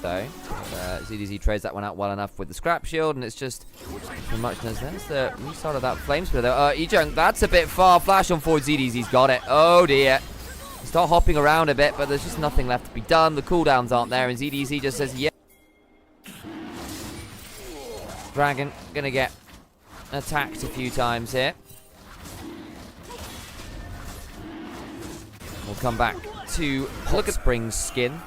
though. ZDZ trades that one out well enough with the scrap shield, and it's just pretty much there's the restart of that flame spitter though. EDG, that's a bit far. Flash on forward, ZDZ's got it. Oh dear. Start hopping around a bit, but there's just nothing left to be done. The cooldowns aren't there, and ZDZ just says, yeah. Dragon gonna get attacked a few times here. We'll come back to look at Spring's skin.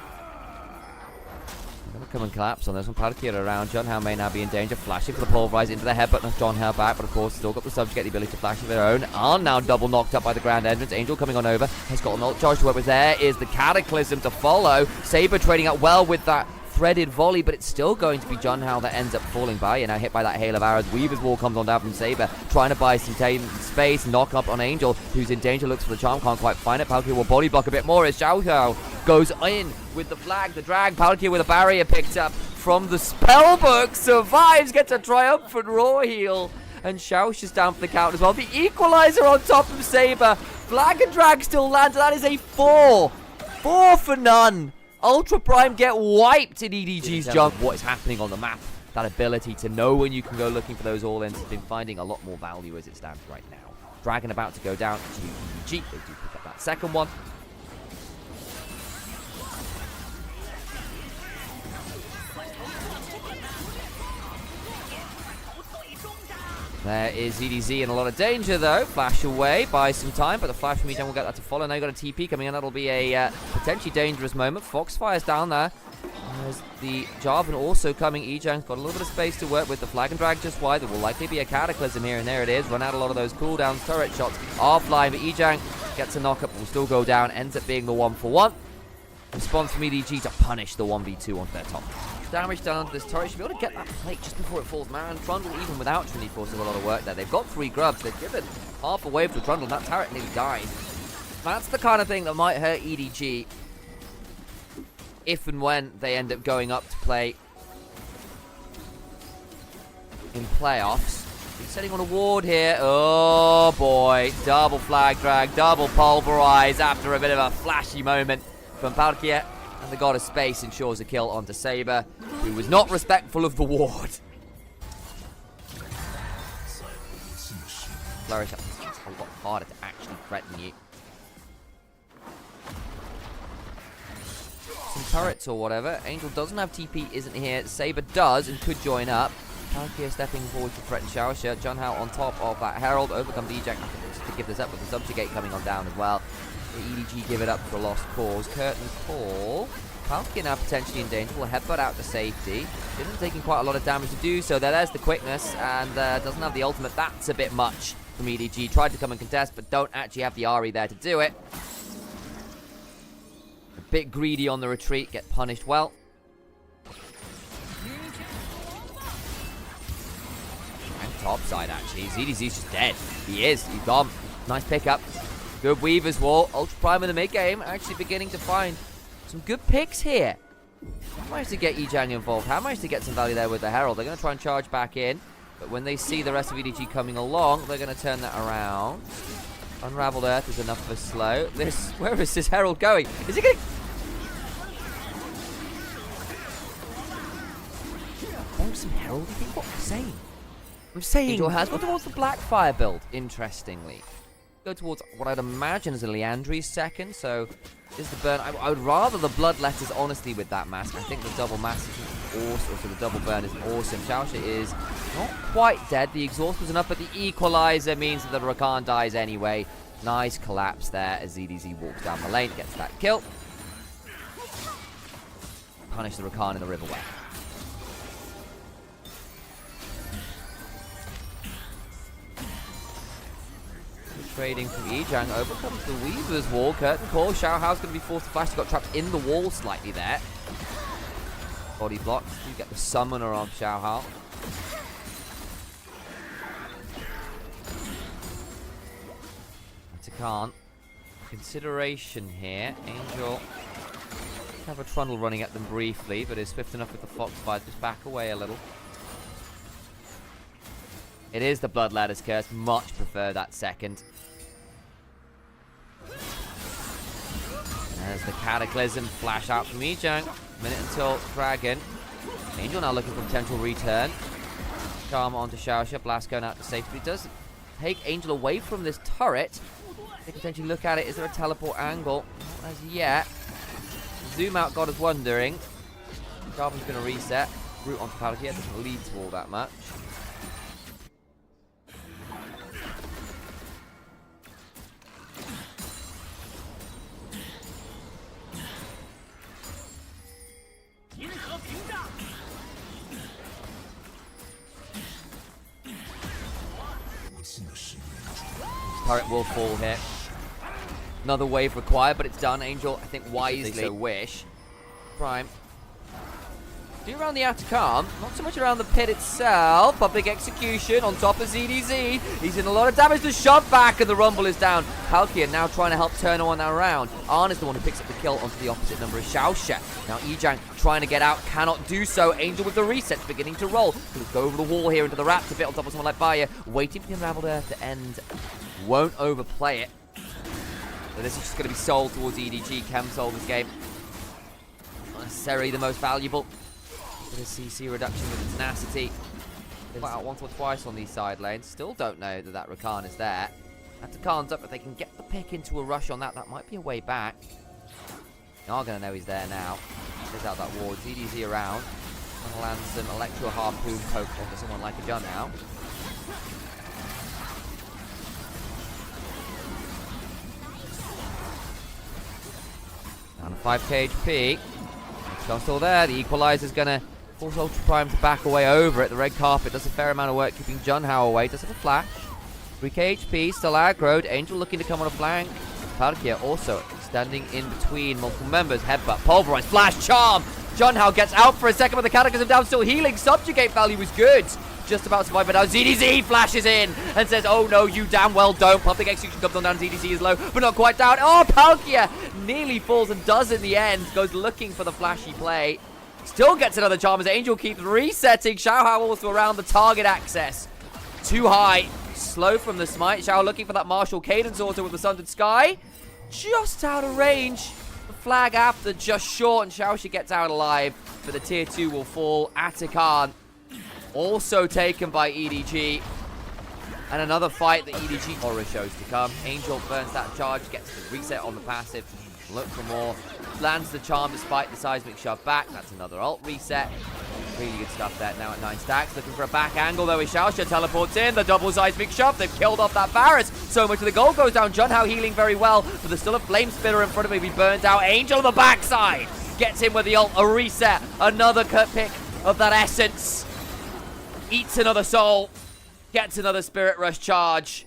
Gonna come and collapse on this one. Palkia around. Junhao may now be in danger. Flashing for the pulverize into the head, but knocks Junhao back. But of course, still got the subs to get the ability to flash of their own. Are now double knocked up by the grand entrance. Angel coming on over. Has got an ult charge to work with. There is the Cataclysm to follow. Saber trading out well with that threaded volley, but it's still going to be Junhao that ends up falling by. You're now hit by that hail of arrows. Weaver's Wall comes on down from Saber, trying to buy some space. Knock up on Angel, who's in danger. Looks for the charm, can't quite find it. Palkia will body block a bit more as Xiao goes in with the flag, the drag. Palkia with a barrier picked up from the spellbook, survives, gets a triumphant raw heal, and Xiao is down for the count as well. The equalizer on top of Saber. Flag and drag still lands. That is a 4 for none. Ultra Prime get wiped in EDG's jump. What is happening on the map? That ability to know when you can go looking for those all-ins has been finding a lot more value as it stands right now. Dragon about to go down to EDG. They do pick up that second one. There is EDZ in a lot of danger, though. Flash away, buy some time, but the flash from EDG will get that to follow. Now you've got a TP coming in. That'll be a potentially dangerous moment. Foxfire's down there. There's the Jarvan also coming. EDG's got a little bit of space to work with. The flag and drag just wide. There will likely be a Cataclysm here, and there it is. Run out a lot of those cooldowns. Turret shots are flying, but EDG gets a knock-up. Will still go down. Ends up being the 1-for-1. Response from EDG to punish the 1v2 onto their top. Damage done to this turret. Should be able to get that plate just before it falls. Man, Trundle, even without Trinity Force, does a lot of work there. They've got 3 grubs. They've given half a wave to Trundle. That turret nearly died. That's the kind of thing that might hurt EDG if and when they end up going up to play in playoffs. He's setting on a ward here. Oh boy. Double flag drag, double pulverize after a bit of a flashy moment from Palkia. And the God of Space ensures a kill onto Saber, who was not respectful of the ward. Flourish up. It's a lot harder to actually threaten you. Some turrets or whatever. Angel doesn't have TP, isn't here. Saber does and could join up. Palkia stepping forward to threaten Xiaoxia. Junhao on top of that Herald. Overcomes EDG to give this up with the subjugate coming on down as well. EDG give it up for a lost cause. Curtain call. Palkia now potentially in danger. Will headbutt out to safety. Isn't taking quite a lot of damage to do so. There's the quickness and doesn't have the ultimate. That's a bit much from EDG. Tried to come and contest, but don't actually have the Ari there to do it. A bit greedy on the retreat. Get punished well. And top side actually. ZDZ's just dead. He is. He's gone. Nice pickup. Good Weaver's Wall. Ultra Prime in the mid-game. Actually beginning to find some good picks here. How managed to get EDG involved? How managed to get some value there with the Herald? They're going to try and charge back in. But when they see the rest of EDG coming along, they're going to turn that around. Unraveled Earth is enough for slow. Where is this Herald going? Is he going to... Bomb some Herald? I think what I'm saying. I'm saying... Angel has gone towards the Blackfire build, interestingly. Go towards what I'd imagine is a Leandri's second, so is the burn. I would rather the Bloodletters, honestly, with that mask. I think the double mask is awesome, so the double burn is awesome. Xiaoxia is not quite dead. The exhaust was enough, but the equalizer means that the Rakan dies anyway. Nice collapse there as ZDZ walks down the lane, gets that kill. Punish the Rakan in the Riverway. Trading from EDG, overcomes the Weaver's Wall. Curtain call. Xiaohao's going to be forced to flash. He got trapped in the wall slightly there. Body blocked. You get the summoner on Xiaohao. Takan. Consideration here. Angel have a Trundle running at them briefly, but is swift enough with the Foxfire. Just back away a little. It is the Bloodletter's Curse. Much prefer that second. There's the Cataclysm. Flash out from EDG. Minute until Dragon. Angel now looking for potential return. Charm onto Shaosha. Blast going out to safety. It does take Angel away from this turret. They can potentially look at it. Is there a teleport angle? Not as yet. Zoom out got us wondering. Jarvan's going to reset. Root onto Palkia. Doesn't lead to all that much. Turret will fall here. Another wave required, but it's done. Angel, I think, wisely so wish. Prime. Do around the Atacam, not so much around the pit itself. Public execution on top of ZDZ. He's in a lot of damage. The shove back, and the rumble is down. Palkia now trying to help turn on that around. Arn is the one who picks up the kill onto the opposite number of Xiaoshe. Now Ejang trying to get out, cannot do so. Angel with the resets beginning to roll. Gonna go over the wall here into the Raps a bit on top of someone like Bayer. Waiting for the Unraveled Earth to end. Won't overplay it. So this is just going to be sold towards EDG. Chem sold this game. Not necessarily the most valuable. Bit of CC reduction with the tenacity. Quite out once or twice on these side lanes. Still don't know that Rakan is there. Atakan's up, but they can get the pick into a rush on that. That might be a way back. They are going to know he's there now. There's out that ward. ZDZ around. Going to land some Electro Harpoon poke onto someone like a Jun now. Down to 5k HP. Shot still there. The equalizer's going to force Ultra Prime to back away over it. The red carpet does a fair amount of work keeping Junhao away. Does have a flash. 3k HP, still aggroed. Angel looking to come on a flank. Palkia also standing in between multiple members. Headbutt, pulverize, flash, charm. Junhao gets out for a second, but the Cataclysm down, still healing. Subjugate value was good. Just about to survive, but now ZDZ flashes in and says, oh no, you damn well don't. Public execution comes on down, ZDZ is low, but not quite down. Oh, Palkia nearly falls and does in the end. Goes looking for the flashy play. Still gets another charm as Angel keeps resetting. Xiaohao also around the target access. Too high. Slow from the smite. Xiao looking for that martial cadence auto with the Sundered Sky. Just out of range. The flag after just short, and Xiaoxi gets out alive. But the tier 2 will fall. Atakan also taken by EDG. And another fight that EDG horror shows to come. Angel burns that charge, gets the reset on the passive. Look for more. Lands the charm despite the seismic shove back. That's another ult reset. Really good stuff there. Now at 9 stacks. Looking for a back angle though. Xiaosha teleports in. The double seismic shove. They've killed off that Varus. So much of the gold goes down. Junhao healing very well. But there's still a flame spitter in front of him. He burns out. Angel on the backside. Gets him with the ult. A reset. Another pick of that essence. Eats another soul. Gets another Spirit Rush charge.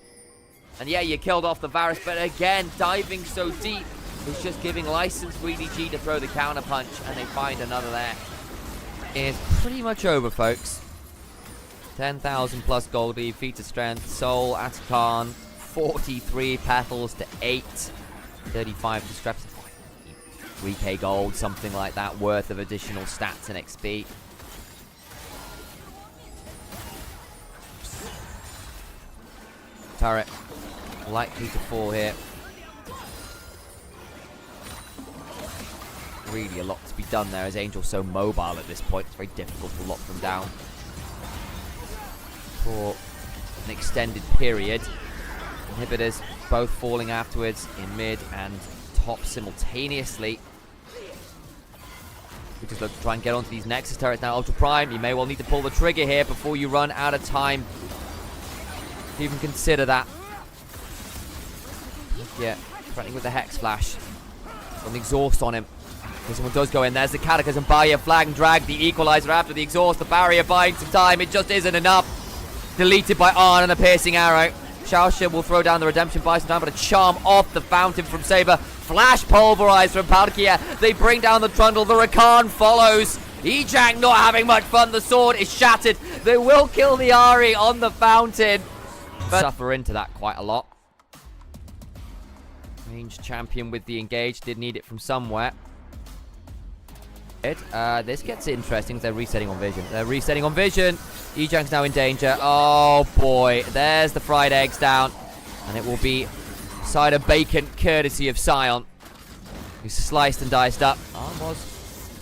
And yeah, you killed off the Varus. But again, diving so deep. It's just giving license for EDG to throw the counter punch, and they find another there. It's pretty much over, folks. 10,000 plus gold lead, feat of strength, soul, Atakan, 43 petals to 8, 35 discrepancy, 3k gold, something like that, worth of additional stats and XP. Turret likely to fall here. Really a lot to be done there as Angel's so mobile at this point. It's very difficult to lock them down for an extended period. Inhibitors both falling afterwards in mid and top simultaneously. We just look to try and get onto these Nexus turrets now. Ultra Prime, you may well need to pull the trigger here before you run out of time. Even consider that. Yeah, threatening with the Hex Flash. Got an exhaust on him. Someone does go in. There's the Cataclysm barrier, flag and drag. The equalizer after the exhaust. The barrier buying some time. It just isn't enough. Deleted by Arn and a piercing arrow. Xiaosha will throw down the redemption, buy some time, but a charm off the fountain from Saber. Flash pulverized from Palkia. They bring down the Trundle. The Rakan follows. Ejang not having much fun. The sword is shattered. They will kill the Ahri on the fountain, but suffer into that quite a lot. Ranged champion with the engage. Did need it from somewhere. This gets interesting. They're resetting on vision. They're resetting on vision. Ejang's now in danger. Oh boy, there's the fried eggs down, and it will be cider bacon courtesy of Sion, who's sliced and diced up. Arm was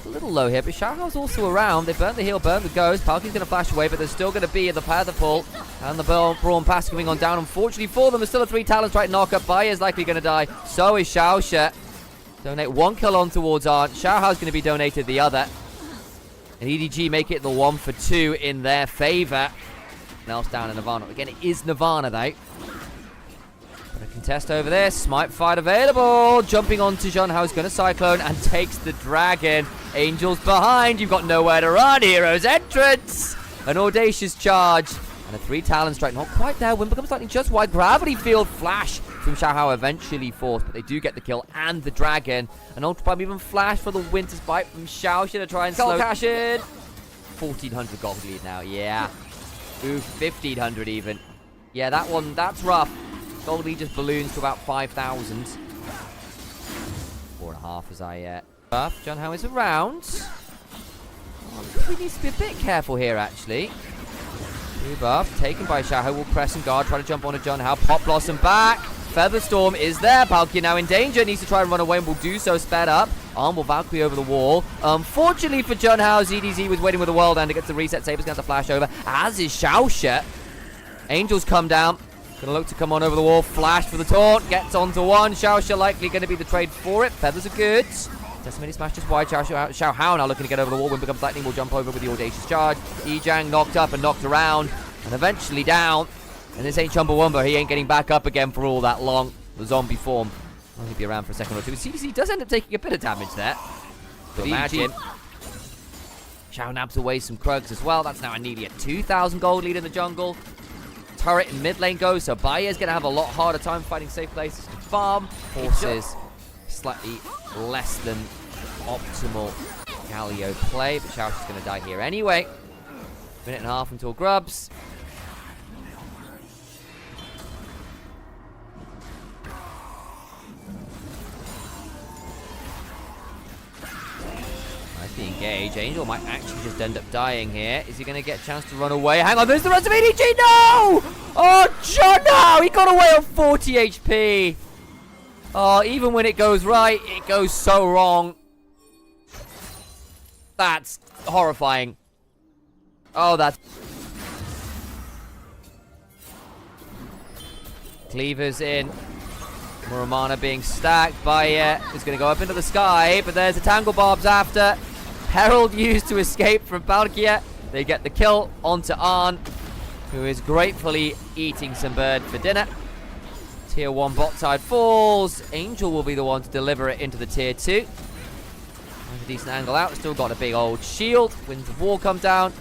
a little low here, but Xiaohao's also around. They burn the heal, burn the ghost. Palki's going to flash away, but they're still going to be in the path of pull. And the Brawn Pass coming on down. Unfortunately for them, there's still a 3 talent strike knock-up. Bai is likely going to die. So is Xiaoxue. Donate 1 kill on towards Arn. Xiaohao's going to be donated the other. And EDG make it the 1 for 2 in their favor. Else down in Nirvana. Again, it is Nirvana, though. But a contest over there. Smite fight available. Jumping onto Zhonhao's going to Cyclone and takes the Dragon. Angels behind. You've got nowhere to run. Hero's entrance. An audacious charge. And a 3 talent strike. Not quite there. Win becomes lightning just wide. Gravity Field flash from Xiaohao eventually forced. But they do get the kill and the Dragon. An Ultra Bomb even flash for the Winter's Bite from Xiaoxue to try and slow cash in. 1,400 gold lead now. Yeah. Ooh, 1,500 even. Yeah, that one, that's rough. Gold lead just balloons to about 5,000. 4.5 as I buff. Zhonhao is around. Oh, I think we need to be a bit careful here, actually. 2 buff, taken by Xiaohao. Will press and guard, try to jump onto Zhonhao. Pop Blossom back. Featherstorm is there. Palkia now in danger. Needs to try and run away and will do so. Sped up. Arm will Valkyrie over the wall. Unfortunately for Zhonhao, ZDZ was waiting with the world and gets the reset. Saber's going to flash over, as is Xiaoxue. Angels come down. Gonna look to come on over the wall. Flash for the taunt. Gets onto one. Xiaoxue likely going to be the trade for it. Feathers are good. Decimated smash just wide. Xiaohao now looking to get over the wall. When becomes lightning, will jump over with the audacious charge. Ejang knocked up and knocked around. And eventually down. And this ain't Chumbawamba. He ain't getting back up again for all that long. The zombie form. Only be around for a second or two. CDC does end up taking a bit of damage there. But imagine. Xiao nabs away some Krugs as well. That's now nearly a 2,000 gold lead in the jungle. Turret in mid lane goes, so Baier's going to have a lot harder time finding safe places to farm. Horses, slightly less than optimal Galio play, but Xiao's going to die here anyway. Minute and a half until Grubs. Engage. Angel might actually just end up dying here. Is he going to get a chance to run away? Hang on, there's the rest of EDG. No! Oh, John, he got away on 40 HP. Oh, even when it goes right, it goes so wrong. That's horrifying. Oh, that's... Cleavers in. Muramana being stacked. Bayer is going to go up into the sky, but there's the Tangle Barbs after. Herald used to escape from Palkia. They get the kill onto Arn, who is gratefully eating some bird for dinner. Tier 1 bot side falls. Angel will be the one to deliver it into the Tier 2. Has a decent angle out. Still got a big old shield. Winds of War come down.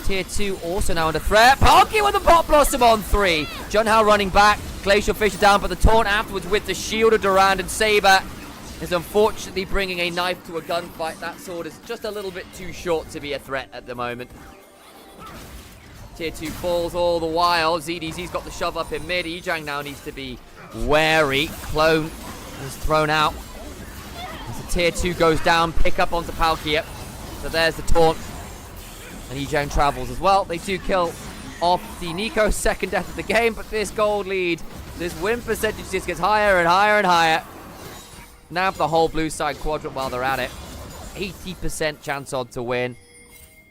Tier 2 also now under threat. Palkia with the Pop Blossom on 3. Zhonhao running back. Glacial Fisher down, but the taunt afterwards with the shield of Durand and Saber is unfortunately bringing a knife to a gunfight. That sword is just a little bit too short to be a threat at the moment. Tier 2 falls all the while. ZDZ's got the shove up in mid. Ejang now needs to be wary. Clone is thrown out. As the Tier 2 goes down, pick up onto Palkia. So there's the taunt. And Ejang travels as well. They do kill off the Nico's second death of the game, but this gold lead, this win percentage just gets higher and higher and higher. Nab the whole blue side quadrant while they're at it. 80% chance odd to win.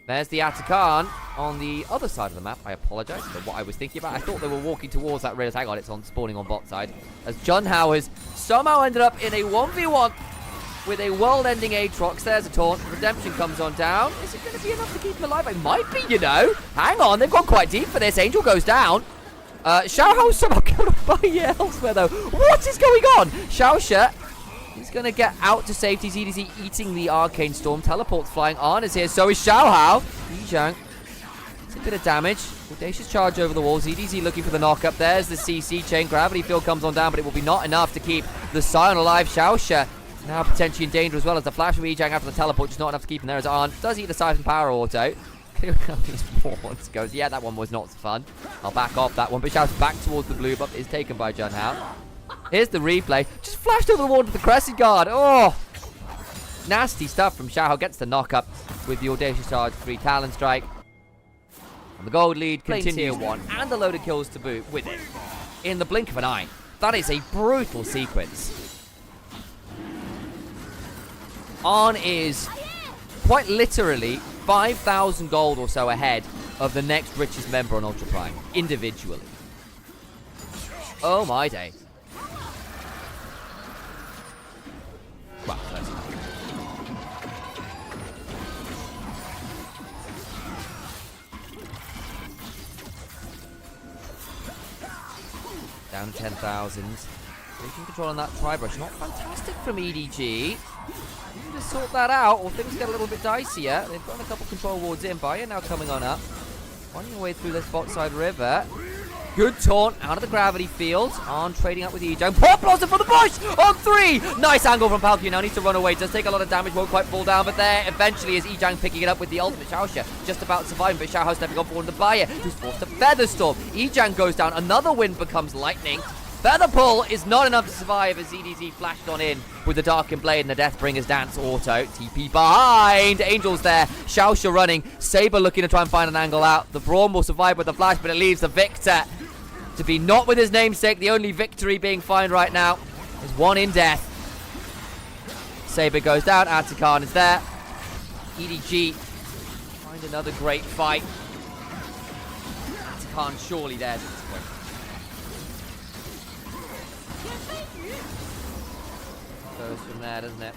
There's the Atakan on the other side of the map. I apologize for what I was thinking about. I thought they were walking towards that rails. Hang on, it's on spawning on bot side. As Zhonhao has somehow ended up in a 1v1 with a world-ending Aatrox. There's a taunt. Redemption comes on down. Is it going to be enough to keep him alive? It might be, you know. Hang on, they've gone quite deep for this. Angel goes down. Xiaohao somehow killed by elsewhere, though. What is going on? Xiaoxue, he's going to get out to safety. ZDZ eating the Arcane Storm. Teleport's flying. Arn is here. So is Xiaohao. Ejang. It's a bit of damage. Audacious charge over the wall. ZDZ looking for the knock-up. There's the CC chain. Gravity Field comes on down, but it will be not enough to keep the Scion alive. Xiaoxue now potentially in danger as well as the flash of Ejang after the teleport. Just not enough to keep him there as Arn does eat the Siphon Power Auto. Goes, yeah, that one was not so fun. I'll back off that one. But Xiao's back towards the blue buff. Is taken by Zhonhao. Here's the replay. Just flashed over the wall to the Crescent Guard. Oh! Nasty stuff from Xiaohao. Gets the knock-up with the Audacious Charge 3 Talon Strike. And the gold lead continues. Tier 1 and a load of kills to boot with it. In the blink of an eye. That is a brutal sequence. Arn is quite literally 5,000 gold or so ahead of the next richest member on Ultra Prime, individually. Oh my days. Well, close enough. Down 10,000. Taking control on that tri-brush. Not fantastic from EDG. You can just sort that out, or things get a little bit dicier. They've got a couple control wards in. Bayer now coming on up. Finding your way through this bot side river. Good taunt out of the gravity field. On trading up with EDG. Pop Blossom for the bush! On 3! Nice angle from Palkia. Now needs to run away. Does take a lot of damage. Won't quite fall down. But there, eventually, is EDG picking it up with the ultimate Xiaoxia. Just about surviving. But Xiaohao stepping on forward to Bayer, who's forced to Featherstorm. EDG goes down. Another wind becomes lightning. Feather Pull is not enough to survive as EDG flashed on in with the Darkened Blade and the Deathbringer's Dance auto. TP behind. Angel's there. Xiaoxia running. Saber looking to try and find an angle out. The Braum will survive with the flash, but it leaves the Victor to be not with his namesake. The only victory being found right now is one in death. Saber goes down. Atakan is there. EDG find another great fight. Atakan surely theirs at this point. Goes from there, doesn't it?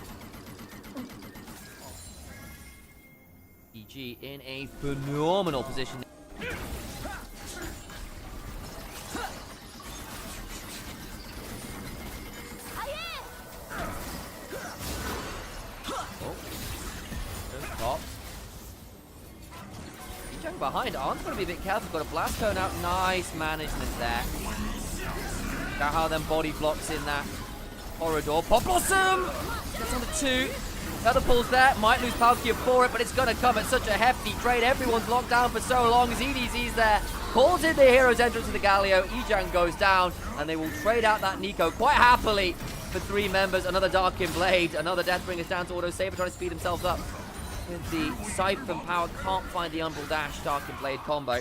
EDG in a phenomenal position. EDG behind. Arn's got to be a bit careful. Got a blast cone out. Nice management there. Xiaohao then body blocks in that corridor. Pop Blossom! Gets on the 2. The other pulls there. Might lose Palkia for it, but it's going to come at such a hefty trade. Everyone's locked down for so long as EDZ's there. Calls in the hero's entrance to the Galio. EDG goes down, and they will trade out that Nico quite happily for 3 members. Another Darkened Blade. Another Deathbringer's Dance auto. Saber trying to speed himself up with the Siphon power. Can't find the Umbral Dash Darkened Blade combo.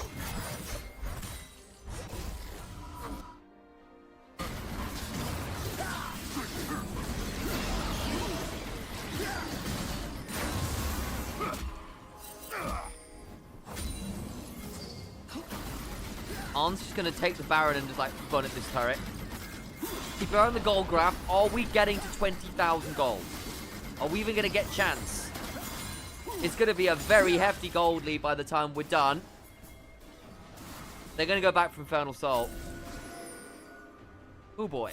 Arn's just going to take the Baron and just like fun at this turret. Keep our own the gold graph. Are we getting to 20,000 gold? Are we even going to get chance? It's going to be a very hefty gold lead by the time we're done. They're going to go back for Infernal Soul. Oh boy.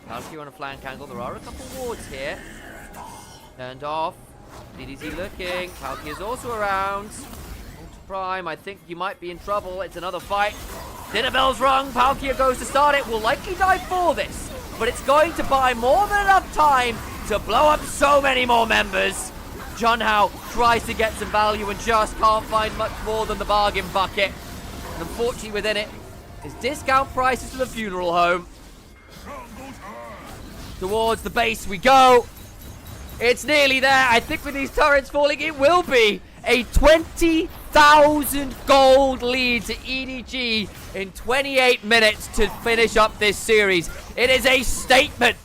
Palkia on a flank angle. There are a couple wards here. Turned off. DDZ looking. Palkia is also around. Ultra Prime, I think you might be in trouble. It's another fight. Dinner bell's rung. Palkia goes to start it. Will likely die for this, but it's going to buy more than enough time to blow up so many more members. Junhao tries to get some value and just can't find much more than the bargain bucket. And unfortunately within it is discount prices to the funeral home. Towards the base we go. It's nearly there. I think with these turrets falling, it will be a 20,000 gold lead to EDG in 28 minutes to finish up this series. It is a statement.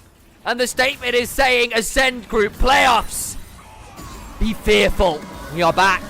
And the statement is saying, Ascend Group playoffs. Be fearful. We are back.